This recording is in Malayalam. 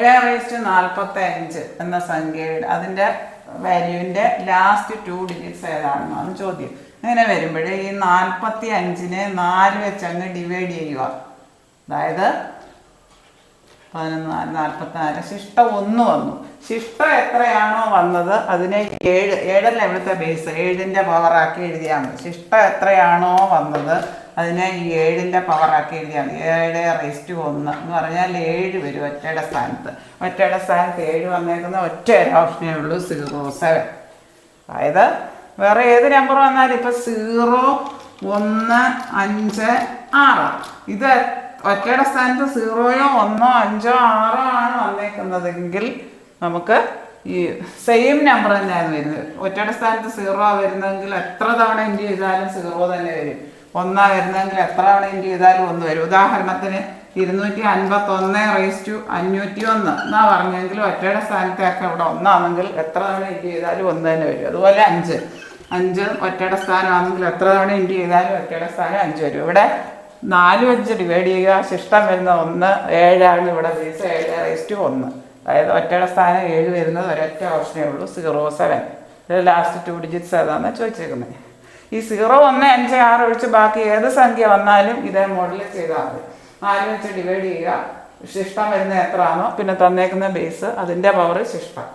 745 എന്ന സംഖ്യയുടെ അതിൻ്റെ വാല്യൂവിൻ്റെ ലാസ്റ്റ് 2 ഡിജിറ്റ്സ് ഏതാണെന്നാണ് ചോദ്യം. ഇങ്ങനെ വരുമ്പോഴേ ഈ 45നെ 4 വെച്ച് അങ്ങ് ഡിവൈഡ് ചെയ്യുക. അതായത് 14, 44, ശിഷ്ടം 1 വന്നു. ശിഷ്ടം എത്രയാണോ വന്നത് അതിനെ 7 എവിടുത്തെ ബേസ് 7ൻ്റെ പവറാക്കി എഴുതിയാൽ മതി. ശിഷ്ടം എത്രയാണോ വന്നത് അതിനെ ഈ 7ൻ്റെ പവറാക്കി എഴുതിയാൽ മതി. 7⁻1 എന്ന് പറഞ്ഞാൽ 7 വരും ഒറ്റയുടെ സ്ഥാനത്ത്. ഒറ്റയുടെ സ്ഥാനത്ത് 7 വന്നേക്കുന്ന ഒറ്റ ഒരു ഓപ്ഷനേ ഉള്ളൂ 07. അതായത് വേറെ ഏത് നമ്പർ വന്നാലും ഇപ്പം 0, 1, 5, 6 ഇത് ഒറ്റയുടെ സ്ഥാനത്ത് 0യോ 1, 5, 6 ആണ് വന്നേക്കുന്നതെങ്കിൽ നമുക്ക് ഈ സെയിം നമ്പർ തന്നെയാണ് വരുന്നത്. ഒറ്റയുടെ സ്ഥാനത്ത് 0 വരുന്നതെങ്കിൽ എത്ര തവണ ഇൻറ്റു ചെയ്താലും 0 തന്നെ വരും. 1 വരുന്നതെങ്കിൽ എത്ര തവണ ഇൻറ്റു ചെയ്താലും 1 വരും. ഉദാഹരണത്തിന് 251/501 എന്നാ പറഞ്ഞെങ്കിൽ ഒറ്റയുടെ സ്ഥാനത്തൊക്കെ ഇവിടെ 1 ആണെങ്കിൽ എത്ര തവണ ഇൻറ്റു ചെയ്താലും 1 തന്നെ വരും. അതുപോലെ 5 ഒറ്റയുടെ സ്ഥാനമാണെങ്കിൽ എത്ര തവണ ഇൻറ്റു ചെയ്താലും ഒറ്റയുടെ സ്ഥാനം 5 വരും. ഇവിടെ 4 വെച്ച് ഡിവൈഡ് ചെയ്യുക. ശിഷ്ടം വരുന്ന 1, 7 ആണ് ഇവിടെ ബേസ് 7⁻1. അതായത് ഒറ്റയുടെ സ്ഥാനം 7 വരുന്നത് ഒരൊറ്റ ഓപ്ഷനേ ഉള്ളൂ 07. ഇത് ലാസ്റ്റ് 2 ഡിജിറ്റ്സ് ഏതാണെന്ന് ചോദിച്ചേക്കുന്നത്. ഈ 0, 1, 5, 6 ഒഴിച്ച് ബാക്കി ഏത് സംഖ്യ വന്നാലും ഇതേ മോഡൽ ചെയ്താൽ മതി. 4 വെച്ച് ഡിവൈഡ് ചെയ്യുക. ശിഷ്ടം വരുന്ന എത്ര ആണോ പിന്നെ തന്നേക്കുന്ന ബേസ് അതിൻ്റെ പവർ ശിഷ്ടം.